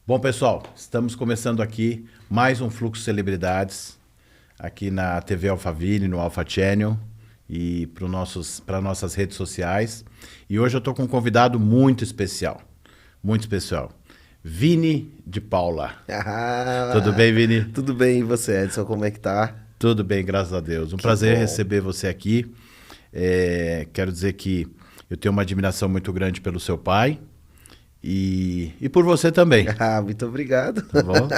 Bom, pessoal, estamos começando aqui mais um Fluxo Celebridades, aqui na TV Alphaville, no Alpha Channel e para nossas redes sociais. E hoje eu estou com um convidado muito especial, Vini de Paula. Tudo bem, Vini? Tudo bem, e você, Edson, como é que tá? Tudo bem, graças a Deus. Um prazer receber você aqui. Quero dizer que eu tenho uma admiração muito grande pelo seu pai. E por você também. Muito obrigado. Tá bom?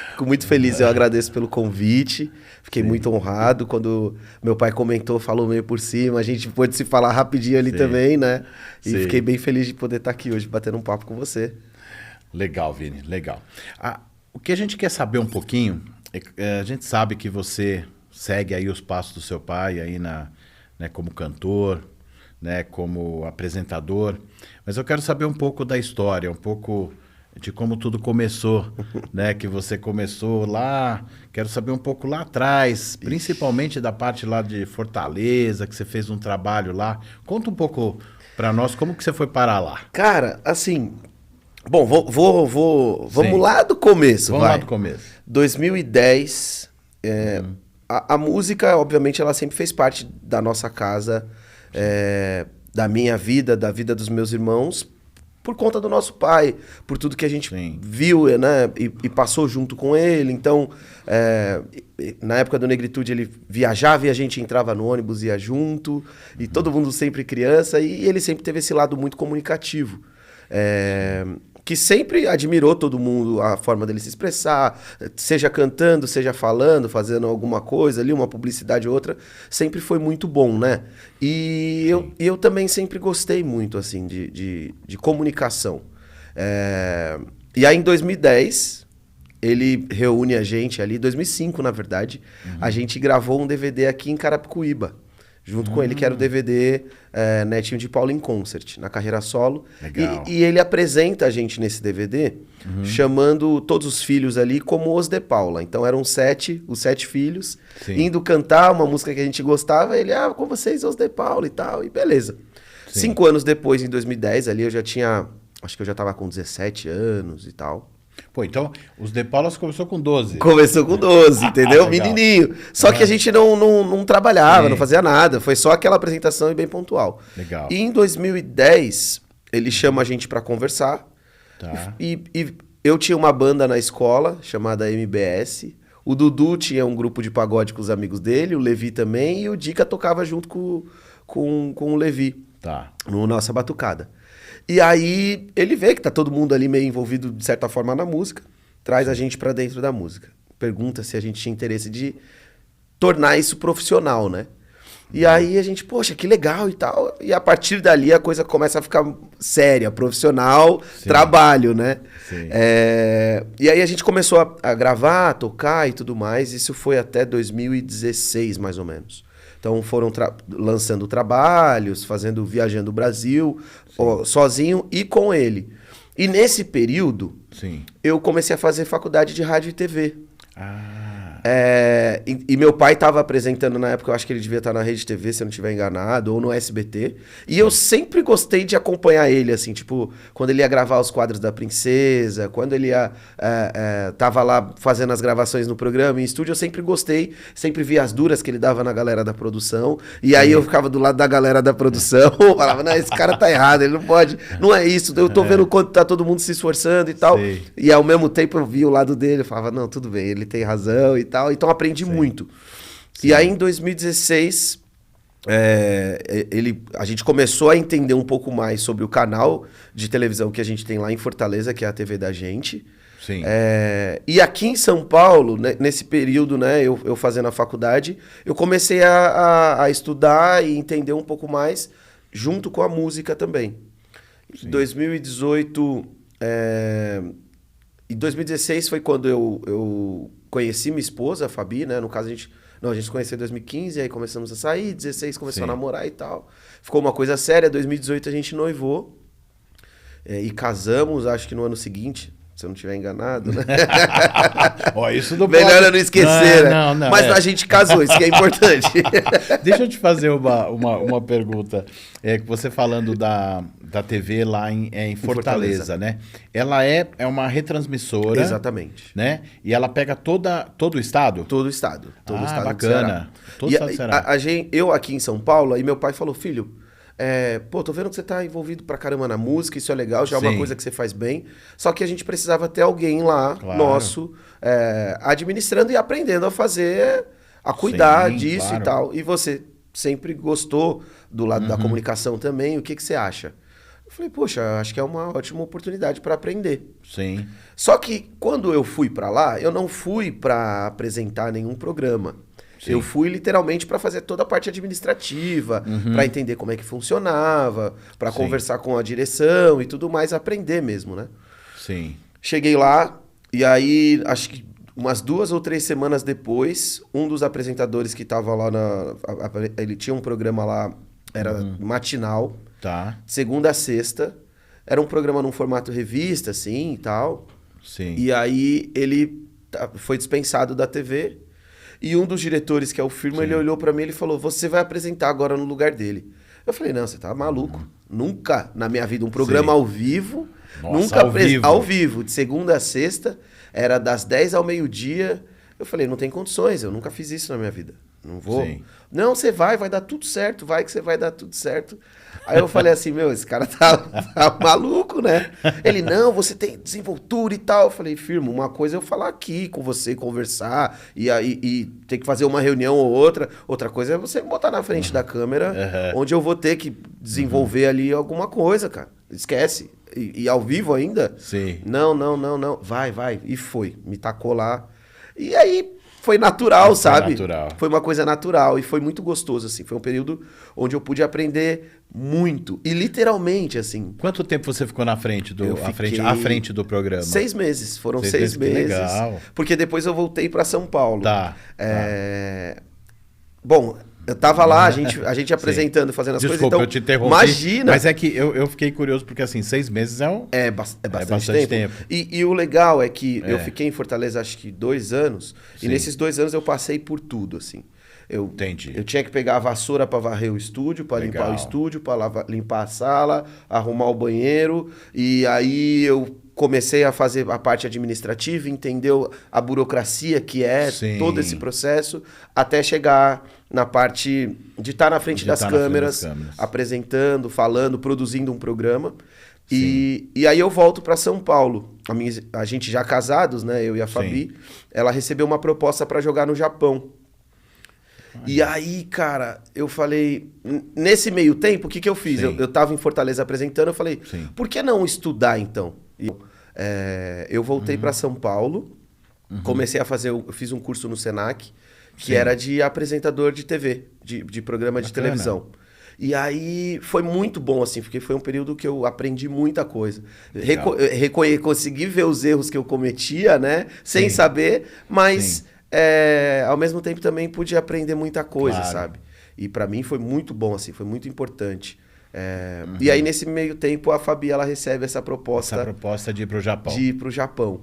Fico muito feliz, eu agradeço pelo convite. Fiquei muito honrado quando meu pai comentou, falou meio por cima. A gente pôde se falar rapidinho ali também, né? E fiquei bem feliz de poder estar aqui hoje, batendo um papo com você. Legal, Vini, legal. O que a gente quer saber um pouquinho, a gente sabe que você segue aí os passos do seu pai aí como cantor, né, como apresentador, mas eu quero saber um pouco da história, um pouco de como tudo começou, né, que você começou lá, quero saber um pouco lá atrás, principalmente da parte lá de Fortaleza, que você fez um trabalho lá. Conta um pouco para nós como que você foi parar lá. Cara, assim, bom, vamos lá do começo, Vamos lá do começo. 2010, a música, obviamente, ela sempre fez parte da nossa casa, da minha vida, da vida dos meus irmãos, por conta do nosso pai, por tudo que a gente viu, né, e passou junto com ele. Então, na época do Negritude, ele viajava e a gente entrava no ônibus, ia junto, e todo mundo sempre criança, e ele sempre teve esse lado muito comunicativo. Que sempre admirou todo mundo, a forma dele se expressar, seja cantando, seja falando, fazendo alguma coisa ali, uma publicidade ou outra, sempre foi muito bom, né? E eu também sempre gostei muito, assim, de comunicação. E aí, em 2010, ele reúne a gente ali, 2005, na verdade, a gente gravou um DVD aqui em Carapicuíba, junto com ele, que era o DVD Netinho de Paula em Concert, na carreira solo. Legal. E ele apresenta a gente nesse DVD, chamando todos os filhos ali como os de Paula. Então eram os sete filhos, indo cantar uma música que a gente gostava, ele, com vocês, os de Paula e tal, e beleza. 5 anos depois, em 2010, ali eu já tinha, acho que eu já tava com 17 anos e tal. Pô, então, os De Paulas começou com 12. Começou com 12, entendeu? Menininho. Só que a gente não trabalhava, não fazia nada. Foi só aquela apresentação e bem pontual. Legal. E em 2010, ele chama a gente pra conversar. Tá. E eu tinha uma banda na escola, chamada MBS. O Dudu tinha um grupo de pagode com os amigos dele, o Levi também. E o Dica tocava junto com o Levi. Tá. No Nossa Batucada. E aí ele vê que tá todo mundo ali meio envolvido de certa forma na música, traz a gente pra dentro da música. Pergunta se a gente tinha interesse de tornar isso profissional, né? E aí a gente, poxa, que legal e tal. E a partir dali a coisa começa a ficar séria, profissional, trabalho, né? E aí a gente começou a gravar, a tocar e tudo mais. Isso foi até 2016, mais ou menos. Então foram lançando trabalhos, viajando o Brasil, sozinho e com ele. E nesse período, eu comecei a fazer faculdade de rádio e TV. E meu pai estava apresentando na época, eu acho que ele devia estar na Rede TV, se eu não estiver enganado, ou no SBT. E eu sempre gostei de acompanhar ele, assim, tipo, quando ele ia gravar os quadros da Princesa, quando ele tava lá fazendo as gravações no programa, em estúdio, eu sempre gostei, sempre vi as duras que ele dava na galera da produção. E aí eu ficava do lado da galera da produção, falava, não, esse cara tá errado, ele não pode, não é isso, eu tô vendo o quanto tá todo mundo se esforçando e tal. E ao mesmo tempo eu vi o lado dele, eu falava, não, tudo bem, ele tem razão e tal. Então aprendi muito. E aí em 2016 a gente começou a entender um pouco mais sobre o canal de televisão que a gente tem lá em Fortaleza, que é a TV da gente. E aqui em São Paulo, né, nesse período, né, eu fazendo a faculdade, eu comecei a estudar e entender um pouco mais junto com a música também. Em 2018 em 2016 foi quando eu conheci minha esposa, a Fabi, né? No caso, a gente se conheceu em 2015, aí começamos a sair, 16 começou a namorar e tal. Ficou uma coisa séria, 2018 a gente noivou e casamos, acho que no ano seguinte, se eu não estiver enganado, né? Isso não Melhor pode... eu não esquecer, né? Não, mas a gente casou, isso que é importante. Deixa eu te fazer uma pergunta. Que você falando da TV lá em Fortaleza, Fortaleza. né? Ela é uma retransmissora. Exatamente. Né? E ela pega todo o estado? Todo o estado. Todo o estado do bacana. Ceará. Todo o estado do Ceará. Eu aqui em São Paulo, aí meu pai falou, filho, tô vendo que você tá envolvido pra caramba na música, isso é legal, já é uma Sim. coisa que você faz bem. Só que a gente precisava ter alguém lá, Claro. nosso, administrando e aprendendo a fazer, a cuidar Sim, disso claro. e tal. E você sempre gostou do lado da comunicação também, o que você acha? Eu falei, poxa, acho que é uma ótima oportunidade para aprender. Sim. Só que quando eu fui para lá, eu não fui para apresentar nenhum programa. Sim. Eu fui literalmente para fazer toda a parte administrativa, para entender como é que funcionava, para Sim. conversar com a direção e tudo mais, aprender mesmo, né? Sim. Cheguei lá e aí, acho que umas 2 ou 3 semanas depois, um dos apresentadores que estava lá ele tinha um programa lá, era matinal, Tá. segunda a sexta. Era um programa num formato revista, assim, e tal. Sim. E aí ele foi dispensado da TV. E um dos diretores, que é o Firmo, ele olhou pra mim e ele falou, você vai apresentar agora no lugar dele. Eu falei, não, você tá maluco. Nunca na minha vida um programa ao vivo. Nossa, Nunca ao vivo, de segunda a sexta. Era das 10 ao meio-dia. Eu falei, não tem condições, eu nunca fiz isso na minha vida. Não vou. Sim. Não, você vai dar tudo certo, vai que você vai dar tudo certo. Aí eu falei assim, meu, esse cara tá maluco, né? Ele, não, você tem desenvoltura e tal. Eu falei, Firmo, uma coisa é eu falar aqui com você, conversar, e ter que fazer uma reunião ou outra. Outra coisa é você me botar na frente da câmera, onde eu vou ter que desenvolver ali alguma coisa, cara. Esquece. E ao vivo ainda? Sim. Não. Vai. E foi. Me tacou lá. E aí foi natural, Foi sabe? natural. Foi uma coisa natural e foi muito gostoso, assim. Foi um período onde eu pude aprender muito. E literalmente, assim. Quanto tempo você ficou na frente Eu à frente do programa? 6 meses. Foram 6 6 meses, meses. que legal. Porque depois eu voltei para São Paulo. Tá. Bom, eu tava lá, a gente apresentando, fazendo as Desculpa, coisas. Então, eu te interrompi. imagina. Mas é que eu fiquei curioso, porque assim, 6 meses é um... É bastante bastante tempo. tempo. E o legal é que eu fiquei em Fortaleza acho que 2 anos. Sim. E nesses 2 anos eu passei por tudo, assim. Entendi. Eu tinha que pegar a vassoura para varrer o estúdio, para limpar o estúdio, para limpar a sala, arrumar o banheiro. E aí eu comecei a fazer a parte administrativa, entendeu a burocracia que é Sim. todo esse processo, até chegar na parte de estar na frente das câmeras, apresentando, falando, produzindo um programa. E aí eu volto para São Paulo. A gente já casados, né? Eu e a Fabi, ela recebeu uma proposta para jogar no Japão. E aí, cara, eu falei... Nesse meio tempo, o que eu fiz? Eu tava em Fortaleza apresentando, eu falei, por que não estudar, então? Eu voltei para São Paulo, comecei a fazer... Eu fiz um curso no Senac, que era de apresentador de TV, de programa de televisão. E aí foi muito bom, assim, porque foi um período que eu aprendi muita coisa. Consegui ver os erros que eu cometia, né? Sem saber, mas... ao mesmo tempo também pude aprender muita coisa, sabe? E pra mim foi muito bom, assim, foi muito importante. E aí, nesse meio tempo, a Fabi, ela recebe essa proposta... Essa proposta de ir pro Japão. De ir pro Japão.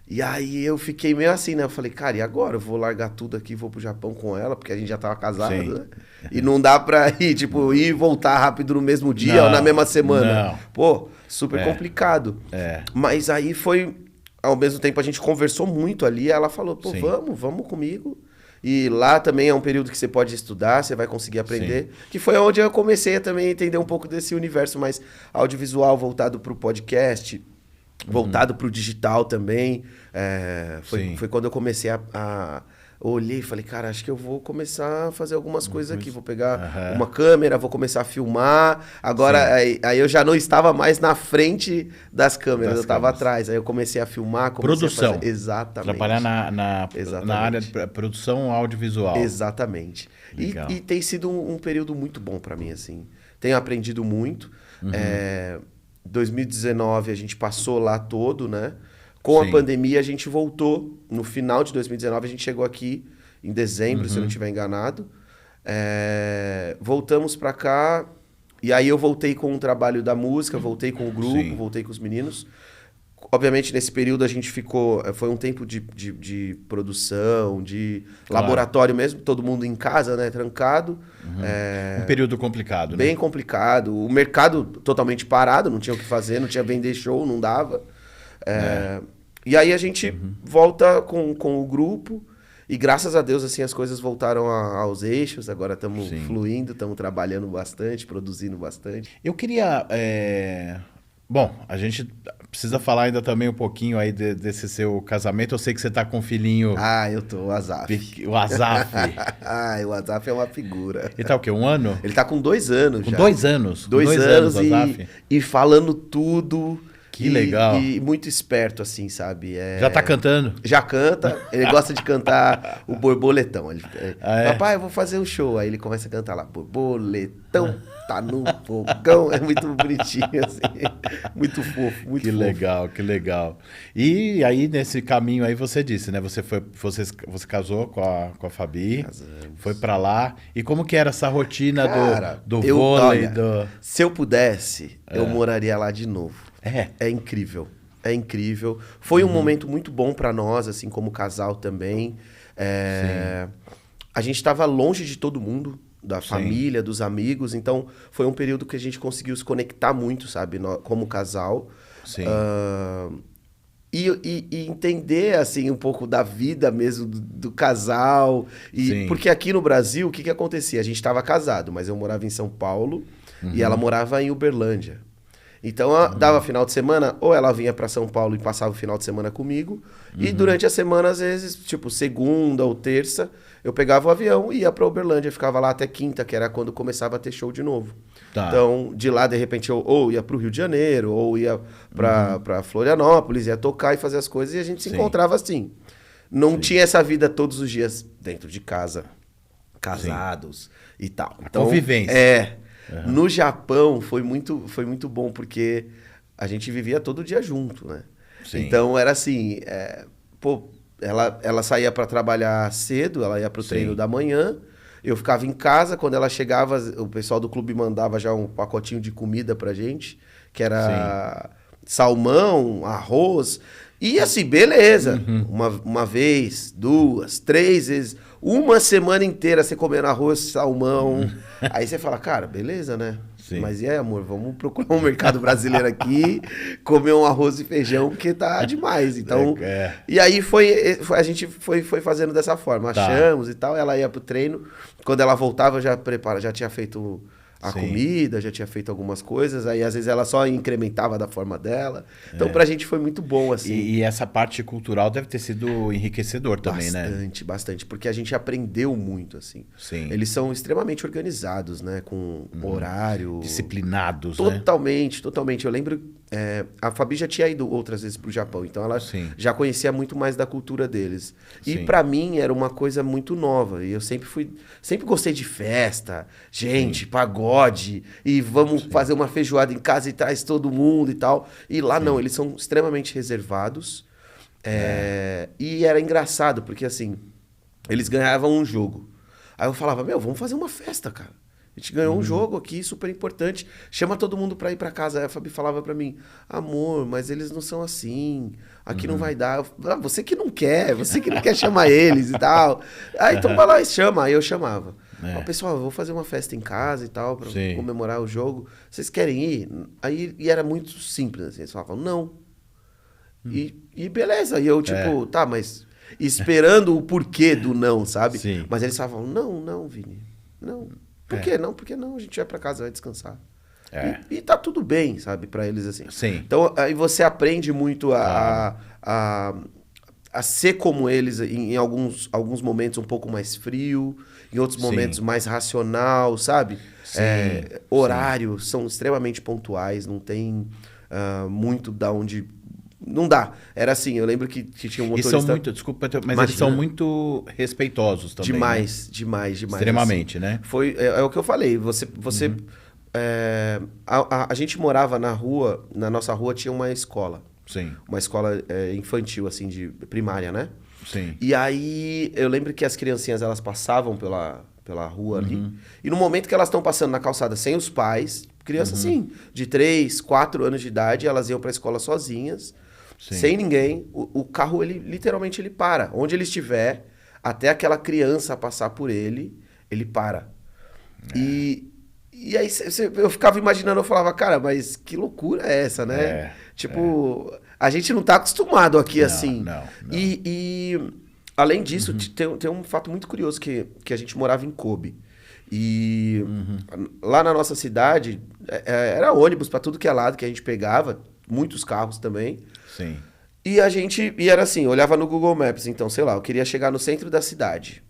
E aí eu fiquei meio assim, né? Eu falei, cara, e agora? Eu vou largar tudo aqui e vou pro Japão com ela, porque a gente já tava casado, né? E não dá pra ir, tipo, ir e voltar rápido no mesmo dia ou na mesma semana. Não. Pô, super complicado. Mas aí foi... Ao mesmo tempo, a gente conversou muito ali. Ela falou, pô, vamos comigo. E lá também é um período que você pode estudar, você vai conseguir aprender. Que foi onde eu comecei a também entender um pouco desse universo mais audiovisual, voltado para o podcast, voltado para o digital também. Foi quando eu comecei olhei e falei, cara, acho que eu vou começar a fazer algumas coisas aqui. Vou pegar uma câmera, vou começar a filmar. Agora, aí eu já não estava mais na frente das câmeras, eu estava atrás. Aí eu comecei a filmar, produção. A fazer... Exatamente. Trabalhar na área de produção audiovisual. Exatamente. E tem sido um período muito bom para mim, assim. Tenho aprendido muito. 2019 a gente passou lá todo, né? Com a pandemia, a gente voltou. No final de 2019, a gente chegou aqui em dezembro, se eu não estiver enganado. Voltamos para cá. E aí eu voltei com o trabalho da música, voltei com o grupo, voltei com os meninos. Obviamente, nesse período a gente ficou... Foi um tempo de produção, de laboratório mesmo, todo mundo em casa, né? Trancado. Um período complicado, né? Bem complicado. O mercado totalmente parado, não tinha o que fazer, não tinha vender show, não dava. E aí a gente volta com o grupo e graças a Deus assim as coisas voltaram aos eixos. Agora estamos fluindo, estamos trabalhando bastante, produzindo bastante. Eu queria... Bom, a gente precisa falar ainda também um pouquinho aí desse seu casamento. Eu sei que você tá com um filhinho... Ah, eu tô, o Azaf. O Azaf. O Azaf é uma figura. Ele tá o quê? 1 ano? Ele tá com 2 anos com já. 2 anos? Com 2 anos Azaf. e falando tudo. Que legal. E muito esperto, assim, sabe? Já tá cantando? Já canta. Ele gosta de cantar o borboletão. Ele, papai, eu vou fazer um show. Aí ele começa a cantar lá, borboletão, tá no fogão. É muito bonitinho, assim. Muito fofo, muito que fofo. Legal, que legal. E aí, nesse caminho aí, você disse, né? Você casou com a Fabi. Casamos. Foi pra lá. E como que era essa rotina do vôlei? Olha, se eu pudesse, eu moraria lá de novo. É incrível, é incrível. Foi um momento muito bom para nós, assim, como casal também. A gente estava longe de todo mundo, da família, dos amigos. Então, foi um período que a gente conseguiu se conectar muito, sabe? Como casal. Sim. E entender, assim, um pouco da vida mesmo do casal. Porque aqui no Brasil, o que acontecia? A gente estava casado, mas eu morava em São Paulo e ela morava em Uberlândia. Então, dava final de semana, ou ela vinha para São Paulo e passava o final de semana comigo, e durante a semana, às vezes, tipo, segunda ou terça, eu pegava o avião e ia para Uberlândia, ficava lá até quinta, que era quando começava a ter show de novo. Tá. Então, de lá, de repente, eu ou ia para o Rio de Janeiro, ou ia para Florianópolis, ia tocar e fazer as coisas, e a gente se encontrava assim. Não tinha essa vida todos os dias dentro de casa, casados e tal. Então, convivência. No Japão foi muito bom, porque a gente vivia todo dia junto, né? Sim. Então era assim, ela saía para trabalhar cedo, ela ia para o treino da manhã, eu ficava em casa, quando ela chegava, o pessoal do clube mandava já um pacotinho de comida pra gente, que era salmão, arroz, e assim, beleza, uma vez, 2, 3 vezes... Uma semana inteira você comendo arroz, salmão. Aí você fala, cara, beleza, né? Sim. Mas e aí, amor, vamos procurar um mercado brasileiro aqui, comer um arroz e feijão, porque tá demais. Então, E aí a gente foi fazendo dessa forma. Achamos e tal, ela ia pro treino. Quando ela voltava, já tinha feito a comida, já tinha feito algumas coisas, aí às vezes ela só incrementava da forma dela. Então pra gente foi muito bom, assim. E essa parte cultural deve ter sido enriquecedor também, né? Bastante, porque a gente aprendeu muito, assim. Sim. Eles são extremamente organizados, né? Com horário... Disciplinados, totalmente. Eu lembro... a Fabi já tinha ido outras vezes pro Japão, então ela já conhecia muito mais da cultura deles. E pra mim era uma coisa muito nova. E eu sempre gostei de festa, gente, pagode, e vamos fazer uma feijoada em casa e traz todo mundo e tal. E lá não, eles são extremamente reservados. E era engraçado, porque assim, eles ganhavam um jogo. Aí eu falava, vamos fazer uma festa, cara. A gente ganhou um jogo aqui, super importante. Chama todo mundo pra ir pra casa. Aí a Fabi falava pra mim, amor, mas eles não são assim. Aqui não vai dar. Você que não quer chamar eles e tal. Aí então vai lá e chama. Aí eu chamava. Pessoal, eu vou fazer uma festa em casa e tal, pra comemorar o jogo. Vocês querem ir? Aí e era muito simples, assim. Eles falavam, não. E beleza. E eu, tipo, tá, mas esperando o porquê do não, sabe? Sim. Mas eles falavam, não, Vini, não. Por que não? Porque não, a gente vai pra casa, vai descansar. E tá tudo bem, sabe, pra eles assim. Sim. Então, aí você aprende muito a ser como eles em alguns momentos um pouco mais frio, em outros momentos mais racional, sabe? Sim. Horário, são extremamente pontuais, não tem muito da onde... Não dá. Era assim, eu lembro que tinha um motorista... E são muito, desculpa, mas eles são muito respeitosos também, demais. Extremamente, assim, né? É o que eu falei, a gente morava na rua, na nossa rua tinha uma escola. Sim. Uma escola infantil, assim, de primária, né? Sim. E aí, eu lembro que as criancinhas, elas passavam pela rua ali, e no momento que elas estão passando na calçada sem os pais, crianças assim, de 3, 4 anos de idade, elas iam pra escola sozinhas. sem ninguém, o carro, ele literalmente ele para. Onde ele estiver, até aquela criança passar por ele, ele para. E aí eu ficava imaginando, eu falava, cara, mas que loucura é essa, né? Tipo, a gente não tá acostumado aqui assim. Não. E além disso, tem um fato muito curioso que a gente morava em Kobe. E lá na nossa cidade, era ônibus para tudo que é lado que a gente pegava, muitos carros também. Sim. E era assim, olhava no Google Maps, então, sei lá, eu queria chegar no centro da cidade.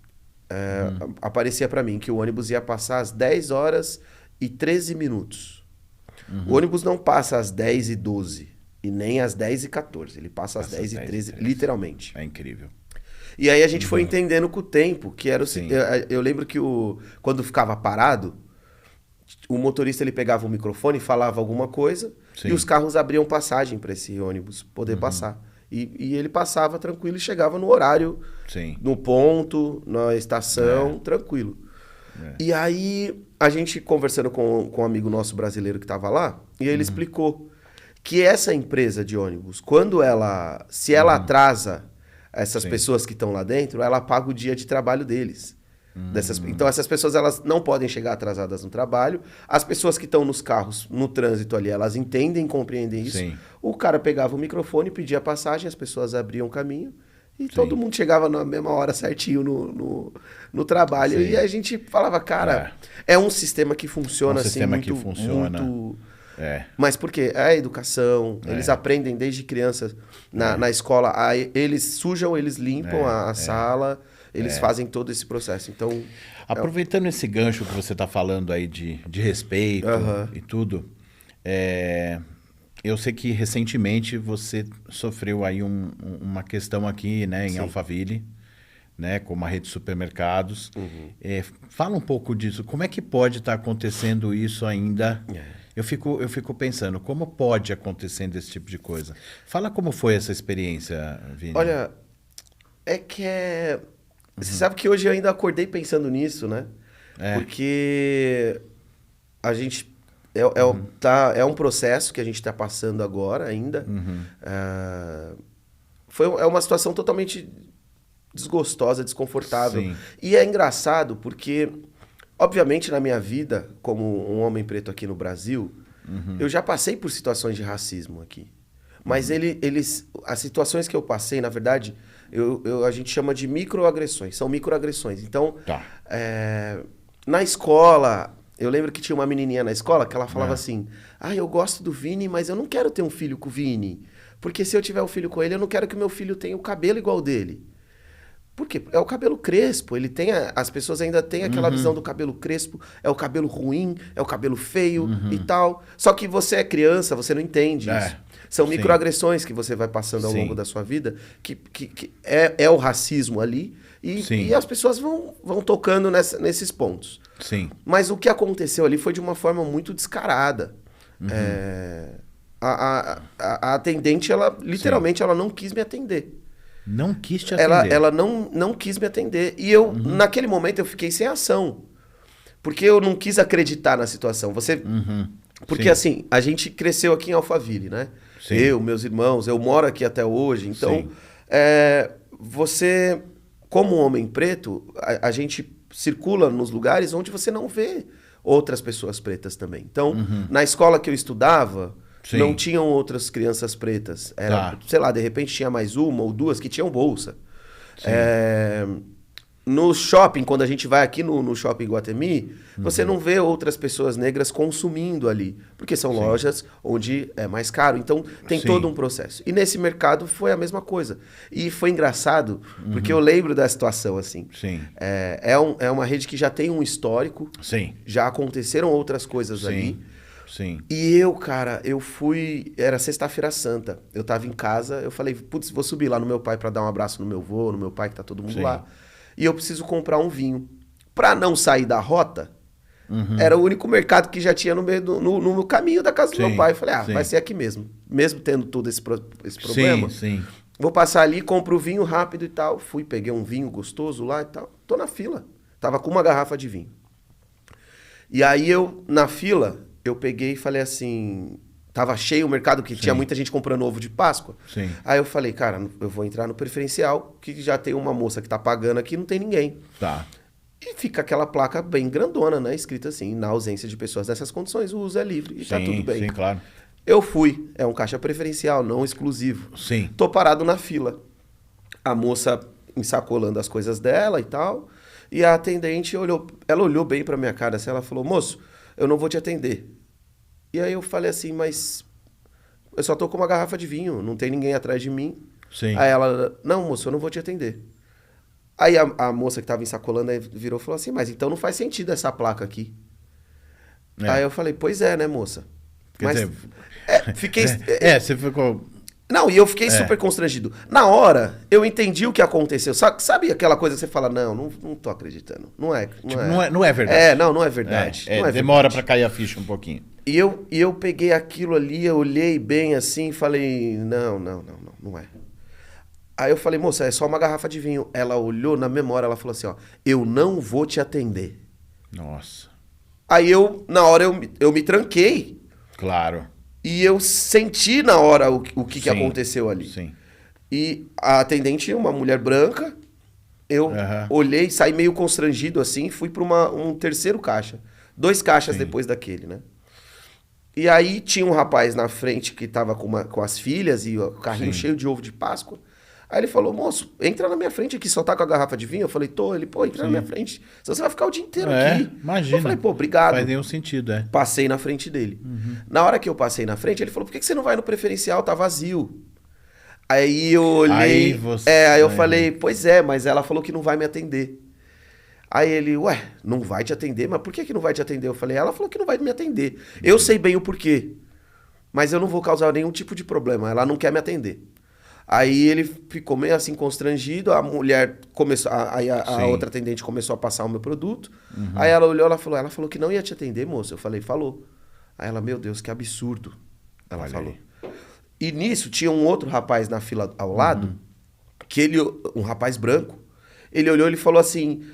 Aparecia para mim que o ônibus ia passar às 10 horas e 13 minutos. O ônibus não passa às 10 e 12 e nem às 10 e 14. Ele passa às 10 e 13, literalmente. É incrível. E aí a gente foi entendendo com o tempo, que era o seguinte. Eu lembro que quando ficava parado, o motorista ele pegava o microfone, falava alguma coisa, e os carros abriam passagem para esse ônibus poder passar. E ele passava tranquilo e chegava no horário, no ponto, na estação, tranquilo. E aí, a gente conversando com um amigo nosso brasileiro que estava lá, e ele explicou que essa empresa de ônibus, se ela atrasa essas pessoas que estão lá dentro, ela paga o dia de trabalho deles. Então, essas pessoas elas não podem chegar atrasadas no trabalho. As pessoas que estão nos carros, no trânsito ali, elas entendem, compreendem isso. O cara pegava o microfone, pedia passagem, as pessoas abriam caminho e todo mundo chegava na mesma hora certinho no trabalho. E a gente falava, cara, é um sistema que funciona assim, muito... Mas por quê? É a educação, eles aprendem desde criança na escola, eles sujam, eles limpam a sala, eles fazem todo esse processo. Então, aproveitando esse gancho que você está falando aí de respeito e tudo, eu sei que recentemente você sofreu aí uma questão aqui, né, em Alphaville, né, com uma rede de supermercados. Fala um pouco disso. Como é que pode estar acontecendo isso ainda? Eu fico pensando, como pode acontecer esse tipo de coisa? Fala como foi essa experiência, Vini. Olha, Você sabe que hoje eu ainda acordei pensando nisso, né? Porque a gente... É um processo que a gente está passando agora ainda. É uma situação totalmente desgostosa, desconfortável. E é engraçado porque... Obviamente, na minha vida, como um homem preto aqui no Brasil, eu já passei por situações de racismo aqui. Mas as situações que eu passei, na verdade, a gente chama de microagressões. São microagressões. Então, na escola, eu lembro que tinha uma menininha na escola que ela falava assim, eu gosto do Vini, mas eu não quero ter um filho com o Vini. Porque se eu tiver um filho com ele, eu não quero que meu filho tenha o cabelo igual dele. Por quê? É o cabelo crespo, as pessoas ainda têm aquela visão do cabelo crespo, é o cabelo ruim, é o cabelo feio e tal. Só que você é criança, você não entende isso. São microagressões que você vai passando ao longo da sua vida, que é o racismo ali, e as pessoas vão tocando nesses pontos. Mas o que aconteceu ali foi de uma forma muito descarada. A atendente, ela literalmente ela não quis me atender. Não quis te atender. Ela não quis me atender. E eu, naquele momento, eu fiquei sem ação. Porque eu não quis acreditar na situação. Porque assim, a gente cresceu aqui em Alphaville, né? Eu, meus irmãos, eu moro aqui até hoje. Então, você, como homem preto, a gente circula nos lugares onde você não vê outras pessoas pretas também. Então, na escola que eu estudava... Não tinham outras crianças pretas. Sei lá, de repente tinha mais uma ou duas que tinham bolsa. No shopping, quando a gente vai aqui no shopping Iguatemi, você não vê outras pessoas negras consumindo ali. Porque são lojas onde é mais caro. Então, tem todo um processo. E nesse mercado foi a mesma coisa. E foi engraçado, porque eu lembro da situação, assim. É uma rede que já tem um histórico. Já aconteceram outras coisas ali. E eu, cara, era sexta-feira santa, eu tava em casa, eu falei, putz, vou subir lá no meu pai pra dar um abraço no meu avô, no meu pai que tá todo mundo lá, e eu preciso comprar um vinho. Pra não sair da rota, era o único mercado que já tinha no meio no caminho da casa do meu pai. Eu falei, vai ser aqui mesmo tendo todo esse problema, vou passar ali, compro o vinho rápido e tal. Peguei um vinho gostoso lá e tal, tô na fila, tava com uma garrafa de vinho. E aí na fila... Eu peguei e falei assim... tava cheio o mercado, que tinha muita gente comprando ovo de Páscoa. Sim. Aí eu falei, cara, eu vou entrar no preferencial, que já tem uma moça que tá pagando aqui, não tem ninguém. Tá. E fica aquela placa bem grandona, né? Escrita assim, na ausência de pessoas nessas condições, o uso é livre. E tá tudo bem. Sim, claro. Eu fui. É um caixa preferencial, não exclusivo. Sim. Tô parado na fila. A moça ensacolando as coisas dela e tal. E a atendente ela olhou bem pra minha cara assim, ela falou, moço, eu não vou te atender. E aí eu falei assim, mas eu só tô com uma garrafa de vinho, não tem ninguém atrás de mim. Sim. Aí ela, não, moço, eu não vou te atender. Aí a moça que tava ensacolando aí virou e falou assim, mas então não faz sentido essa placa aqui. Aí eu falei, pois é, né, moça? Quer dizer, fiquei... você ficou... Não, e eu fiquei super constrangido. Na hora, eu entendi o que aconteceu. Sabe aquela coisa que você fala, não tô acreditando. Não é verdade. Não é verdade. Não é demora verdade. pra cair a ficha um pouquinho. E eu peguei aquilo ali, eu olhei bem assim e falei, não é. Aí eu falei, moça, é só uma garrafa de vinho. Ela olhou na memória, ela falou assim, ó, eu não vou te atender. Nossa. Aí na hora eu me tranquei. Claro. E eu senti na hora o que aconteceu ali. Sim. E a atendente, uma mulher branca, eu olhei, saí meio constrangido assim, fui para um terceiro caixa. 2 caixas depois daquele, né? E aí tinha um rapaz na frente que tava com as filhas e o carrinho cheio de ovo de Páscoa. Aí ele falou, moço, entra na minha frente aqui, só tá com a garrafa de vinho? Eu falei, tô. Ele, pô, entra na minha frente. Senão você vai ficar o dia inteiro aqui. Imagina. Eu falei, pô, obrigado. Faz nenhum sentido, Passei na frente dele. Na hora que eu passei na frente, ele falou, por que você não vai no preferencial? Tá vazio. Aí eu olhei... Aí eu falei, pois é, mas ela falou que não vai me atender. Aí ele, ué, não vai te atender? Mas por que não vai te atender? Eu falei, ela falou que não vai me atender. Eu sei bem o porquê, mas eu não vou causar nenhum tipo de problema. Ela não quer me atender. Aí ele ficou meio assim constrangido, a mulher começou, aí a outra atendente começou a passar o meu produto. Aí ela olhou, ela falou que não ia te atender, moça. Eu falei, falou. Aí ela, meu Deus, que absurdo. Ela falou. E nisso tinha um outro rapaz na fila ao lado, um rapaz branco. Ele olhou e falou assim,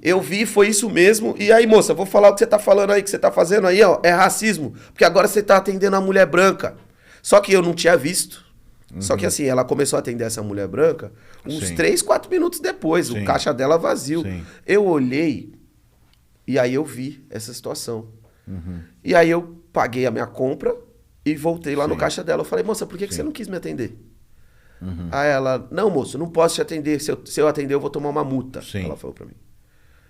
eu vi, foi isso mesmo. E aí, moça, vou falar o que você tá falando aí, que você tá fazendo aí, ó, é racismo. Porque agora você tá atendendo a mulher branca. Só que eu não tinha visto. Só que assim, ela começou a atender essa mulher branca uns 3, 4 minutos depois, o caixa dela vazio. Eu olhei e aí eu vi essa situação. E aí eu paguei a minha compra e voltei lá no caixa dela. Eu falei, moça, por que você não quis me atender? Aí ela, não, moço, não posso te atender. Se eu atender, eu vou tomar uma multa. Ela falou pra mim.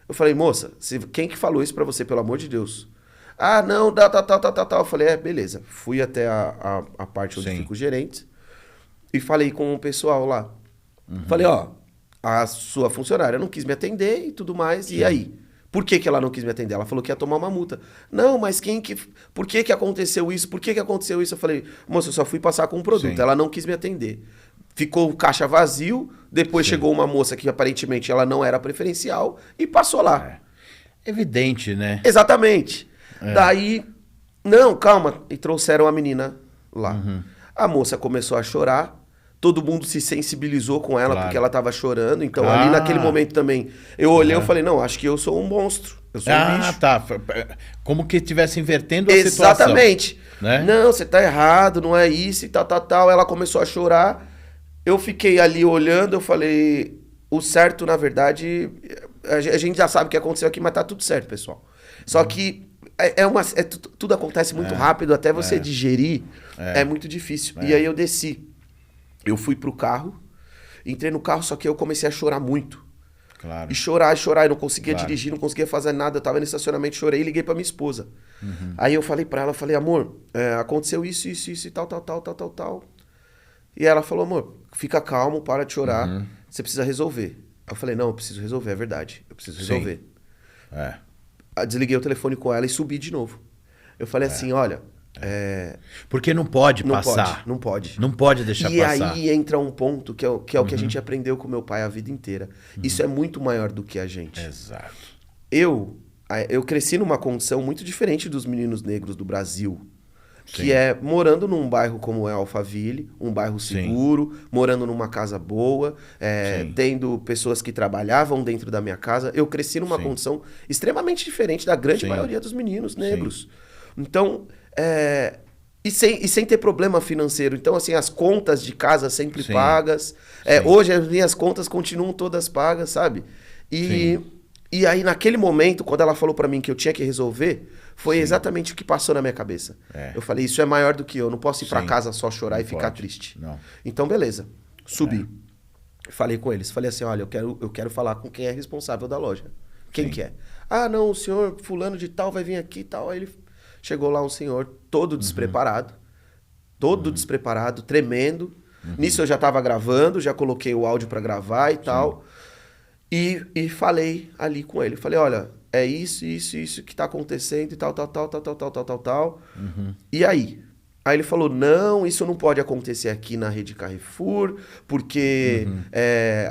Eu falei, moça, quem que falou isso pra você, pelo amor de Deus? Ah, não, tal. Eu falei, beleza. Fui até a parte onde fica o gerente. E falei com o pessoal lá. Falei, ó, a sua funcionária não quis me atender e tudo mais. E aí? Por que ela não quis me atender? Ela falou que ia tomar uma multa. Não, mas por que aconteceu isso? Por que aconteceu isso? Eu falei, moça, eu só fui passar com um produto. Ela não quis me atender. Ficou o caixa vazio. Depois chegou uma moça que aparentemente ela não era preferencial e passou lá. Evidente, né? Exatamente. Daí, não, calma. E trouxeram a menina lá. A moça começou a chorar. Todo mundo se sensibilizou com ela porque ela estava chorando. Então, ali naquele momento também, eu olhei e falei, não, acho que eu sou um monstro. Eu sou um bicho. Tá. Como que estivesse invertendo a situação. Exatamente. Né? Não, você tá errado, não é isso e tal. Ela começou a chorar. Eu fiquei ali olhando, eu falei, o certo, na verdade, a gente já sabe o que aconteceu aqui, mas tá tudo certo, pessoal. Só que tudo acontece muito rápido, até você digerir, é muito difícil. E aí eu desci. Eu fui pro carro, entrei no carro, só que eu comecei a chorar muito. Claro. E chorar, eu não conseguia dirigir, não conseguia fazer nada, eu tava no estacionamento, chorei e liguei pra minha esposa. Aí eu falei pra ela, amor, aconteceu isso e tal. E ela falou, amor, fica calmo, para de chorar, você precisa resolver. Eu falei, não, eu preciso resolver, é verdade, eu preciso resolver. Desliguei o telefone com ela e subi de novo. Eu falei assim, olha... Porque não pode passar. Não pode. Não pode deixar passar. E aí entra um ponto que é o que a gente aprendeu com meu pai a vida inteira. Isso é muito maior do que a gente. Exato. Eu cresci numa condição muito diferente dos meninos negros do Brasil. Que é morando num bairro como é Alphaville, um bairro seguro, morando numa casa boa, tendo pessoas que trabalhavam dentro da minha casa. Eu cresci numa condição extremamente diferente da grande maioria dos meninos negros. Então, E sem ter problema financeiro. Então, assim, as contas de casa sempre Sim. pagas. Hoje as minhas contas continuam todas pagas, sabe? E aí, naquele momento, quando ela falou pra mim que eu tinha que resolver, foi exatamente o que passou na minha cabeça. Eu falei, isso é maior do que eu não posso ir pra casa só chorar Não e ficar pode. triste. Não. Então, beleza. Subi. Falei com eles. Falei assim, olha, eu quero falar com quem é responsável da loja. Quem que é? Ah, não, o senhor fulano de tal vai vir aqui e tal. Aí ele chegou lá um senhor todo despreparado. Todo despreparado, tremendo. Nisso eu já tava gravando, já coloquei o áudio pra gravar e tal. E falei ali com ele. Falei, olha, é isso que tá acontecendo e tal. E aí? Aí ele falou, não, isso não pode acontecer aqui na rede Carrefour, porque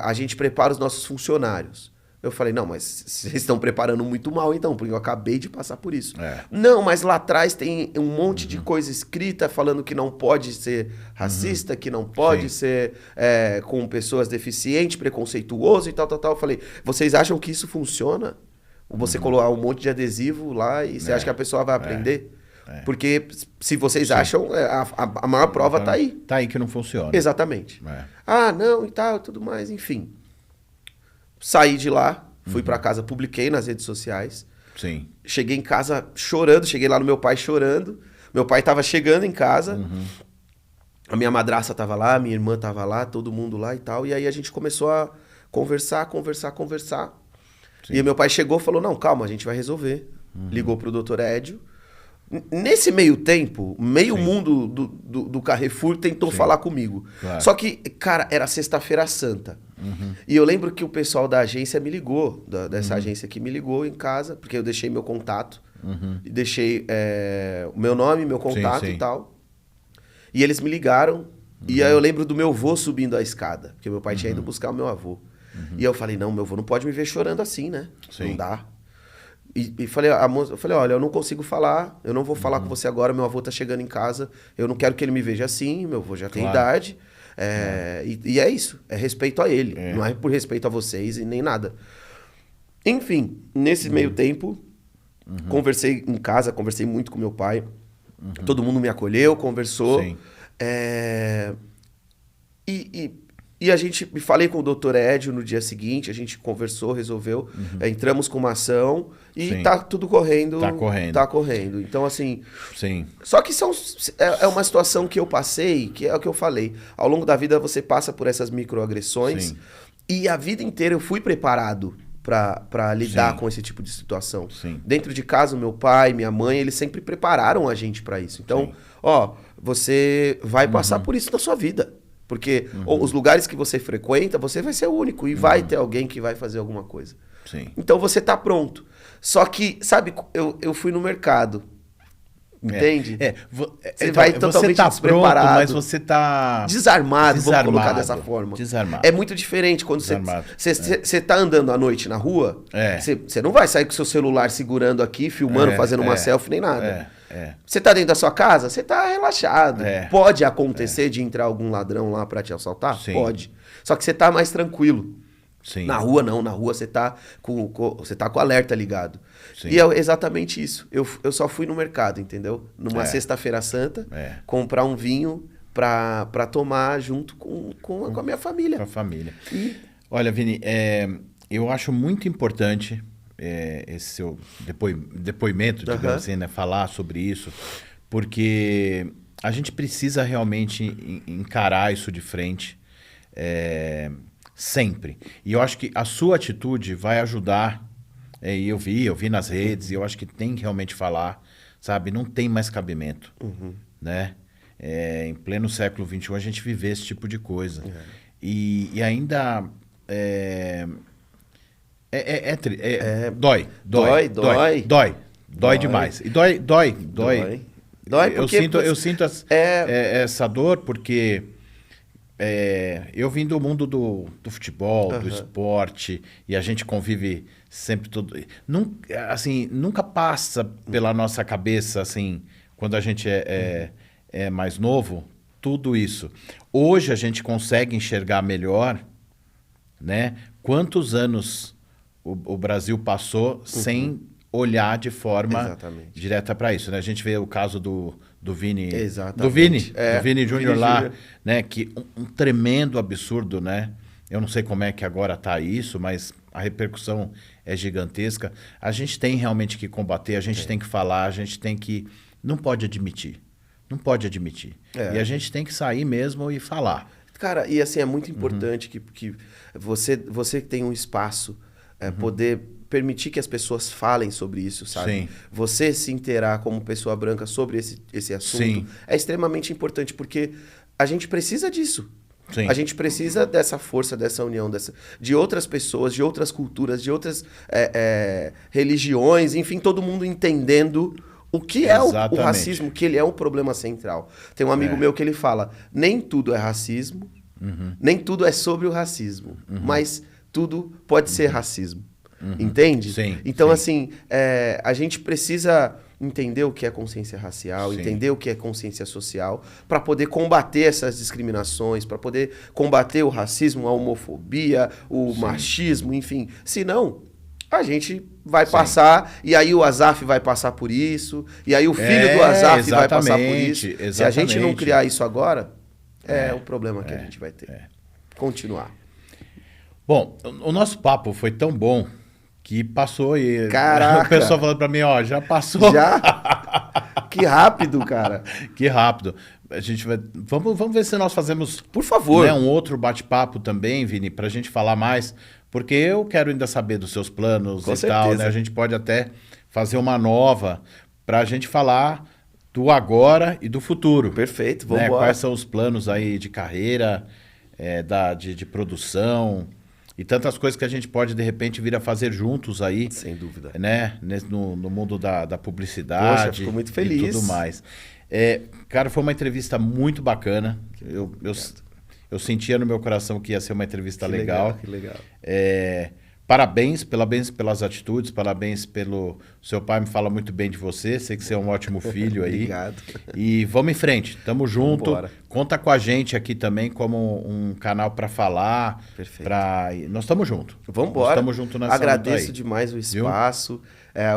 a gente prepara os nossos funcionários. Eu falei, não, mas vocês estão preparando muito mal então, porque eu acabei de passar por isso. Não, mas lá atrás tem um monte de coisa escrita falando que não pode ser racista, que não pode ser com pessoas deficientes, preconceituoso e tal. Eu falei, vocês acham que isso funciona? Você colocar um monte de adesivo lá e você acha que a pessoa vai aprender? Porque se vocês acham, a maior prova tá aí. Tá aí que não funciona. Exatamente. Ah, não, e tal, tudo mais, enfim. Saí de lá, fui pra casa, publiquei nas redes sociais. Sim. Cheguei em casa chorando, cheguei lá no meu pai chorando. Meu pai tava chegando em casa. A minha madrasta tava lá, a minha irmã tava lá, todo mundo lá e tal. E aí a gente começou a conversar. Sim. E meu pai chegou e falou, não, calma, a gente vai resolver. Ligou pro Dr. Édio. Nesse meio tempo, meio mundo do Carrefour tentou falar comigo. Claro. Só que, cara, era sexta-feira santa. E eu lembro que o pessoal da agência me ligou, dessa agência aqui me ligou em casa, porque eu deixei meu contato. E deixei o meu nome, meu contato e tal. E eles me ligaram. E aí eu lembro do meu avô subindo a escada, porque meu pai tinha ido buscar o meu avô. E eu falei, não, meu avô não pode me ver chorando assim, né? Sim. Não dá. E falei, eu falei, olha, eu não consigo falar, eu não vou falar com você agora, meu avô tá chegando em casa, eu não quero que ele me veja assim, meu avô já tem idade, e é isso, é respeito a ele, não é por respeito a vocês e nem nada. Enfim, nesse meio tempo, conversei em casa, conversei muito com meu pai, todo mundo me acolheu, conversou, Sim. E a gente, falei com o Dr. Édio no dia seguinte, a gente conversou, resolveu, entramos com uma ação e tá tudo correndo. Tá correndo. Então, assim... Sim. Só que é uma situação que eu passei, que é o que eu falei. Ao longo da vida você passa por essas microagressões e a vida inteira eu fui preparado para lidar com esse tipo de situação. Sim. Dentro de casa, meu pai, minha mãe, eles sempre prepararam a gente para isso. Então, você vai passar por isso na sua vida. Porque os lugares que você frequenta, você vai ser o único e vai ter alguém que vai fazer alguma coisa. Sim. Então você tá pronto. Só que, sabe, eu fui no mercado. Entende? Você vai totalmente tá despreparado. Pronto, mas você tá... Desarmado, vamos colocar dessa forma. Desarmado. É muito diferente quando você tá andando à noite na rua, você não vai sair com seu celular segurando aqui, filmando, fazendo uma selfie, nem nada. Você tá dentro da sua casa, você tá relaxado. Pode acontecer de entrar algum ladrão lá pra te assaltar? Sim. Pode. Só que você tá mais tranquilo. Sim. Na rua não, na rua você tá com o alerta ligado. Sim. E é exatamente isso. Eu só fui no mercado, entendeu? Numa sexta-feira santa, comprar um vinho pra tomar junto com a minha família. Com a família. Olha, Vini, eu acho muito importante esse seu depoimento, digamos assim, né? Falar sobre isso, porque a gente precisa realmente encarar isso de frente sempre. E eu acho que a sua atitude vai ajudar. E eu vi nas redes, e eu acho que tem que realmente falar, sabe? Não tem mais cabimento, né? Em pleno século XXI a gente viver esse tipo de coisa. E ainda... Dói demais. E dói. Dói porque... Eu sinto essa dor porque eu vim do mundo do futebol, do esporte, e a gente convive sempre todo... Nunca passa pela nossa cabeça, assim, quando a gente é mais novo, tudo isso. Hoje a gente consegue enxergar melhor, né? Quantos anos o Brasil passou sem olhar de forma direta para isso, né? A gente vê o caso do do Vini. Exatamente. Do Vini Júnior Vini lá, Júnior. né? Que um tremendo absurdo, né? Eu não sei como é que agora tá isso, mas a repercussão é gigantesca. A gente tem realmente que combater, a gente tem que falar, a gente tem que... Não pode admitir. Não pode admitir. E a gente tem que sair mesmo e falar. Cara, e assim, é muito importante que você que tem um espaço, poder permitir que as pessoas falem sobre isso, sabe? Sim. Você se inteirar como pessoa branca sobre esse assunto Sim. é extremamente importante, porque a gente precisa disso. Sim. A gente precisa dessa força, dessa união, de outras pessoas, de outras culturas, de outras religiões, enfim, todo mundo entendendo o que é o racismo, que ele é um problema central. Tem um amigo meu que ele fala, nem tudo é racismo, nem tudo é sobre o racismo, mas tudo pode ser racismo. Entende? Sim, então, sim. assim, a gente precisa entender o que é consciência racial, Sim. entender o que é consciência social, para poder combater essas discriminações, para poder combater o racismo, a homofobia, o machismo, enfim. Senão, a gente vai passar, e aí o Azaf vai passar por isso, e aí o filho do Azaf vai passar por isso. Exatamente. Se a gente não criar isso agora, é o problema que a gente vai ter. Continuar. Bom, o nosso papo foi tão bom que passou e Caraca. o pessoal falando pra mim, ó, já passou. Já? Que rápido, cara. Que rápido. A gente vai... Vamos ver se nós fazemos... Por favor. Né, um outro bate-papo também, Vini, pra gente falar mais, porque eu quero ainda saber dos seus planos Com e certeza. tal, né? A gente pode até fazer uma nova pra gente falar do agora e do futuro. Perfeito, vamos Né? embora. Quais são os planos aí de carreira, de produção e tantas coisas que a gente pode, de repente, vir a fazer juntos aí. Sem dúvida. Né? No mundo da publicidade. Poxa, fico muito feliz. E tudo mais. Cara, foi uma entrevista muito bacana. Eu sentia no meu coração que ia ser uma entrevista legal. Que legal. Parabéns pelas atitudes, parabéns pelo... Seu pai me fala muito bem de você, sei que você é um ótimo filho aí. Obrigado. E vamos em frente, tamo junto. Vambora. Conta com a gente aqui também como um canal para falar. Perfeito. Nós estamos juntos. Vamos Nós embora. estamos juntos nessa luta Agradeço aí. demais o espaço.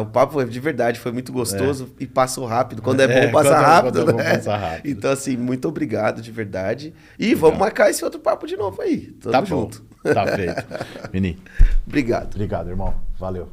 O papo de verdade foi muito gostoso e passou rápido. Quando é bom, quando passa é rápido, bom, né? passa rápido. Então, assim, muito obrigado de verdade. E vamos marcar esse outro papo de novo aí. Tamo Tá junto. bom. Tá feito. Vini, Obrigado. obrigado, irmão. Valeu.